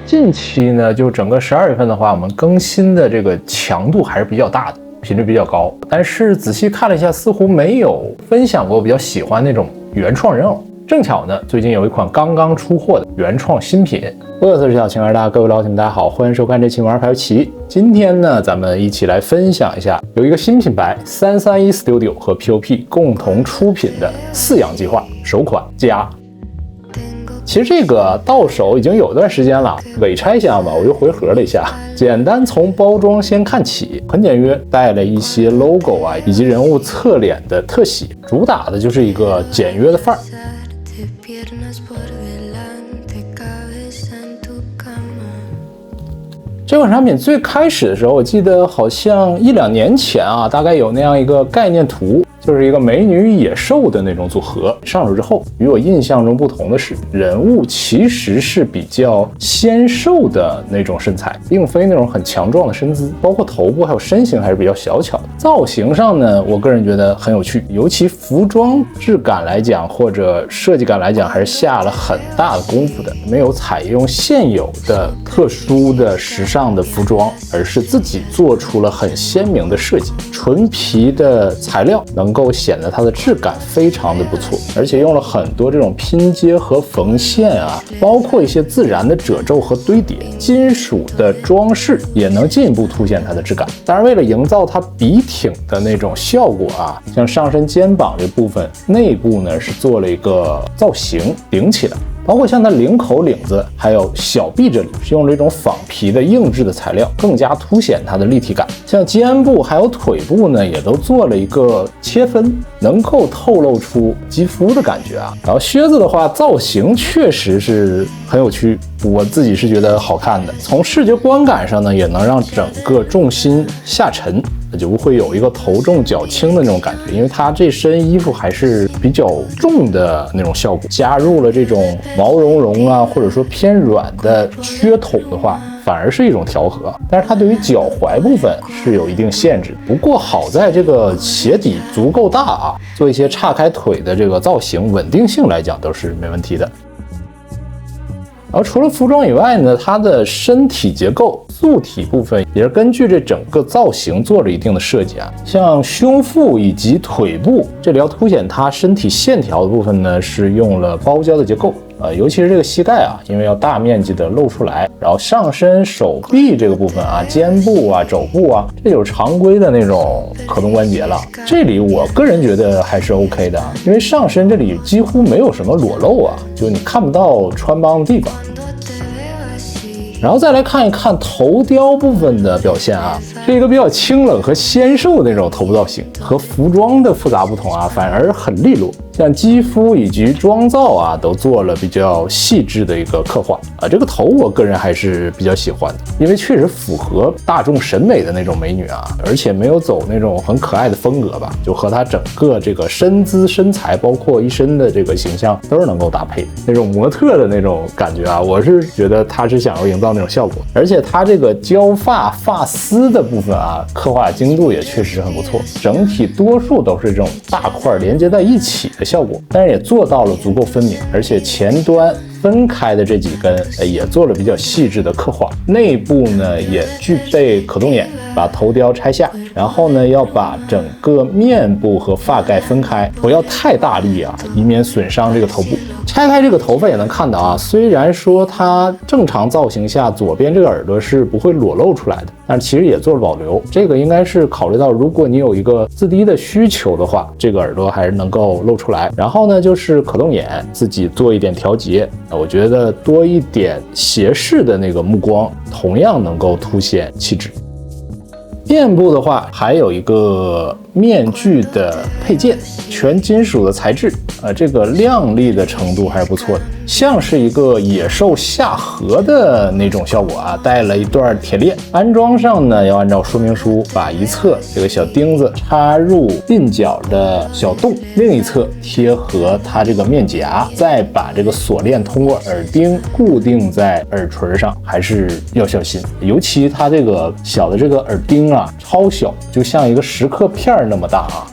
近期呢，就整个12月份的话，我们更新的这个强度还是比较大的，频率比较高。但是仔细看了一下，似乎没有分享过我比较喜欢那种原创人偶。正巧呢，最近有一款刚刚出货的原创新品。我是小青儿，各位老铁们大家好，欢迎收看这期玩牌奇。今天呢，咱们一起来分享一下有一个新品牌331 Studio 和 POP 共同出品的饲养计划首款家。其实这个到手已经有段时间了，伪拆箱吧，我又回盒了一下，简单从包装先看起，很简约，带了一些 logo 啊，以及人物侧脸的特写，主打的就是一个简约的范儿。这款产品最开始的时候，我记得好像1-2年前啊，大概有那样一个概念图。就是一个美女与野兽的那种组合，上手之后，与我印象中不同的是，人物其实是比较纤瘦的那种身材，并非那种很强壮的身姿，包括头部还有身形还是比较小巧的。造型上呢，我个人觉得很有趣，尤其服装质感来讲，或者设计感来讲，还是下了很大的功夫的，没有采用现有的特殊的时尚的服装，而是自己做出了很鲜明的设计，纯皮的材料能够显得它的质感非常的不错，而且用了很多这种拼接和缝线啊，包括一些自然的褶皱和堆叠，金属的装饰也能进一步凸显它的质感。当然，为了营造它笔挺的那种效果啊，像上身肩膀这部分内部呢是做了一个造型顶起来。包括像它领口、领子，还有小臂这里是用了一种仿皮的硬质的材料，更加凸显它的立体感。像肩部还有腿部呢，也都做了一个切分，能够透露出肌肤的感觉啊。然后靴子的话，造型确实是很有趣，我自己是觉得好看的。从视觉观感上呢，也能让整个重心下沉。就不会有一个头重脚轻的那种感觉，因为它这身衣服还是比较重的那种效果，加入了这种毛茸茸啊，或者说偏软的靴筒的话，反而是一种调和。但是它对于脚踝部分是有一定限制，不过好在这个鞋底足够大啊，做一些岔开腿的这个造型，稳定性来讲都是没问题的。然后除了服装以外呢，它的身体结构素体部分也是根据这整个造型做了一定的设计啊，像胸腹以及腿部这里要凸显它身体线条的部分呢，是用了包胶的结构。尤其是这个膝盖啊，因为要大面积的露出来，然后上身手臂这个部分啊，肩部啊、肘部啊，这就是常规的那种可动关节了。这里我个人觉得还是 OK 的，因为上身这里几乎没有什么裸露啊，就你看不到穿帮的地方。然后再来看一看头雕部分的表现啊，是一个比较清冷和纤瘦的那种头部造型，和服装的复杂不同啊，反而很利落。像肌肤以及妆造啊，都做了比较细致的一个刻画啊。这个头我个人还是比较喜欢的，因为确实符合大众审美的那种美女啊，而且没有走那种很可爱的风格吧，就和她整个这个身姿身材，包括一身的这个形象都是能够搭配的那种模特的那种感觉啊。我是觉得她是想要营造那种效果，而且她这个焦发发丝的部分啊，刻画精度也确实很不错，整体多数都是这种大块连接在一起的效果，但是也做到了足够分明，而且前端分开的这几根也做了比较细致的刻画，内部呢也具备可动眼，把头雕拆下，然后呢要把整个面部和发盖分开，不要太大力啊，以免损伤这个头部。拆开这个头发也能看到啊，虽然说它正常造型下左边这个耳朵是不会裸露出来的，但是其实也做了保留，这个应该是考虑到如果你有一个自低的需求的话，这个耳朵还是能够露出来。然后呢就是可动眼，自己做一点调节，我觉得多一点斜视的那个目光，同样能够凸显气质。面部的话，还有一个面具的配件，全金属的材质，这个亮丽的程度还是不错的，像是一个野兽下颌的那种效果啊，带了一段铁链。安装上呢，要按照说明书把一侧这个小钉子插入鬓角的小洞，另一侧贴合它这个面颊，再把这个锁链通过耳钉固定在耳垂上，还是要小心。尤其它这个小的这个耳钉啊，超小，就像一个10克片那么大啊。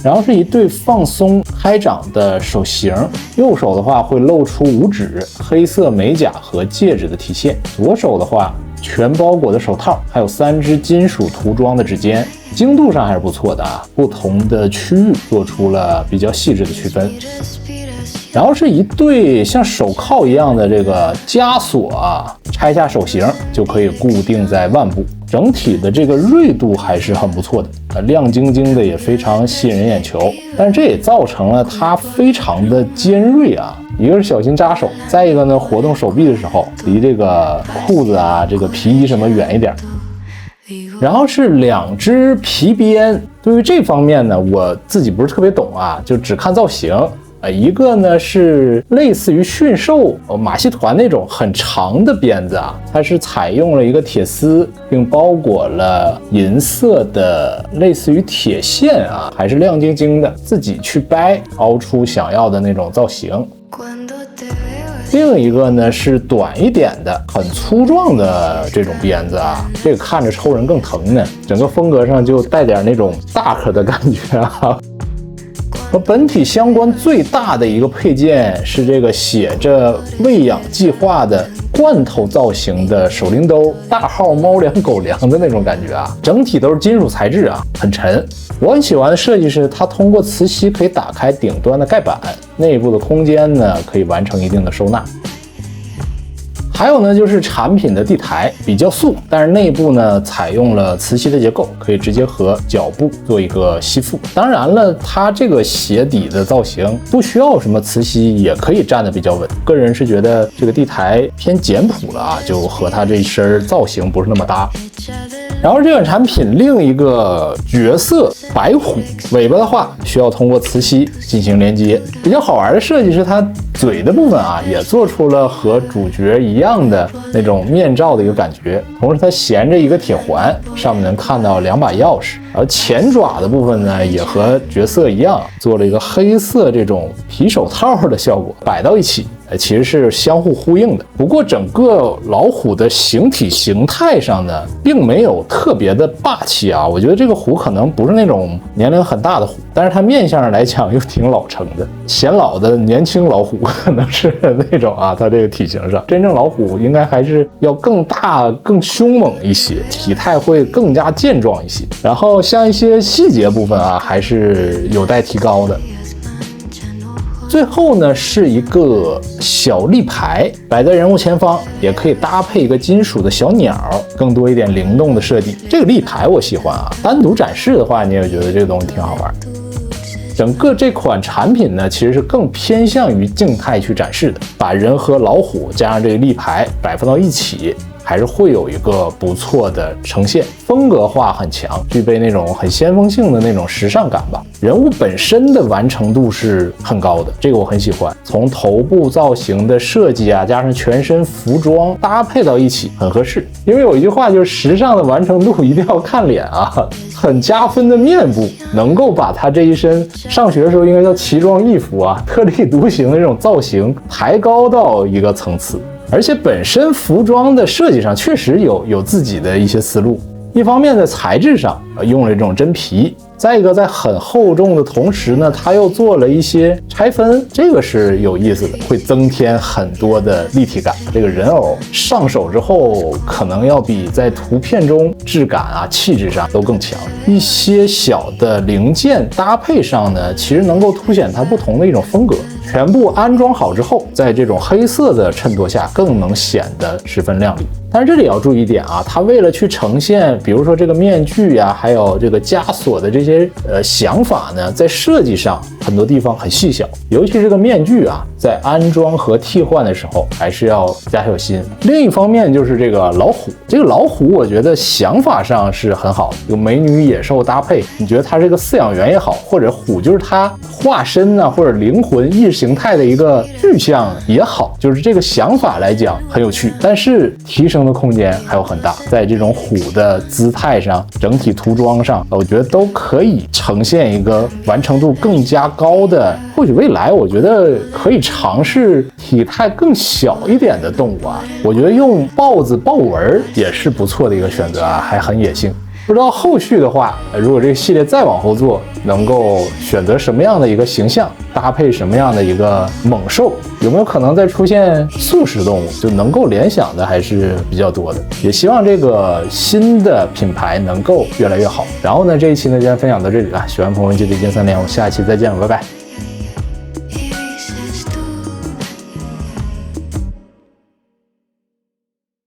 然后是一对放松开掌的手型，右手的话会露出五指、黑色美甲和戒指的体现，左手的话全包裹的手套，还有3只金属涂装的指尖，精度上还是不错的啊，不同的区域做出了比较细致的区分。然后是一对像手铐一样的这个枷锁啊，拆下手型就可以固定在腕部，整体的这个锐度还是很不错的，亮晶晶的也非常吸引人眼球。但是这也造成了它非常的尖锐啊，一个是小心扎手，再一个呢，活动手臂的时候离这个裤子啊、这个皮衣什么远一点。然后是2只皮鞭，对于这方面呢，我自己不是特别懂啊，就只看造型。一个呢是类似于驯兽马戏团那种很长的鞭子啊，它是采用了一个铁丝，并包裹了银色的类似于铁线啊，还是亮晶晶的，自己去掰，凹出想要的那种造型。另一个呢是短一点的很粗壮的这种鞭子啊，这个看着抽人更疼呢，整个风格上就带点那种大颗的感觉啊。和本体相关最大的一个配件是这个写着喂养计划的罐头造型的手拎兜，大号猫粮狗粮的那种感觉啊，整体都是金属材质啊，很沉。我很喜欢的设计是它通过磁吸可以打开顶端的盖板，内部的空间呢可以完成一定的收纳。还有呢，就是产品的地台比较素，但是内部呢采用了磁吸的结构，可以直接和脚部做一个吸附。当然了，它这个鞋底的造型不需要什么磁吸，也可以站得比较稳。个人是觉得这个地台偏简朴了啊，就和它这一身造型不是那么搭。然后这款产品另一个角色白虎尾巴的话，需要通过磁吸进行连接。比较好玩的设计是它嘴的部分啊，也做出了和主角一样的那种面罩的一个感觉，同时它衔着一个铁环，上面能看到2把钥匙。而前爪的部分呢，也和角色一样，做了一个黑色这种皮手套的效果，摆到一起其实是相互呼应的。不过整个老虎的形体形态上呢，并没有特别的霸气啊。我觉得这个虎可能不是那种年龄很大的虎，但是它面相上来讲又挺老成的，显老的年轻老虎可能是那种啊，它这个体型上，真正老虎应该还是要更大、更凶猛一些，体态会更加健壮一些。然后像一些细节部分啊，还是有待提高的。最后呢是一个小立牌，摆在人物前方，也可以搭配一个金属的小鸟，更多一点灵动的设计。这个立牌我喜欢啊，单独展示的话，你也觉得这个东西挺好玩。整个这款产品呢，其实是更偏向于静态去展示的，把人和老虎加上这个立牌摆放到一起，还是会有一个不错的呈现，风格化很强，具备那种很先锋性的那种时尚感吧。人物本身的完成度是很高的，这个我很喜欢。从头部造型的设计啊，加上全身服装搭配到一起，很合适。因为有一句话就是时尚的完成度一定要看脸啊，很加分的面部，能够把他这一身上学的时候应该叫奇装异服啊，特立独行的这种造型抬高到一个层次。而且本身服装的设计上确实有自己的一些思路，一方面在材质上用了这种真皮，再一个在很厚重的同时呢，它又做了一些拆分，这个是有意思的，会增添很多的立体感。这个人偶上手之后，可能要比在图片中质感啊、气质上都更强。一些小的零件搭配上呢，其实能够凸显它不同的一种风格。全部安装好之后，在这种黑色的衬托下，更能显得十分亮丽。但是这里要注意一点啊，它为了去呈现，比如说这个面具啊，还有这个枷锁的这些想法呢，在设计上很多地方很细小，尤其这个面具啊，在安装和替换的时候还是要加小心。另一方面就是这个老虎，这个老虎我觉得想法上是很好的，有美女野兽搭配，你觉得它这个饲养员也好，或者虎就是它化身啊，或者灵魂意识形态的一个具象也好，就是这个想法来讲很有趣，但是提升的空间还有很大。在这种虎的姿态上，整体涂装上，我觉得都可以呈现一个完成度更加高的。或许未来我觉得可以尝试体态更小一点的动物啊，我觉得用豹子豹纹也是不错的一个选择啊，还很野性。不知道后续的话，如果这个系列再往后做，能够选择什么样的一个形象，搭配什么样的一个猛兽，有没有可能再出现素食动物，就能够联想的还是比较多的。也希望这个新的品牌能够越来越好。然后呢，这一期呢就先分享到这里了，喜欢朋友们记得一键3连，我下期再见了，拜拜。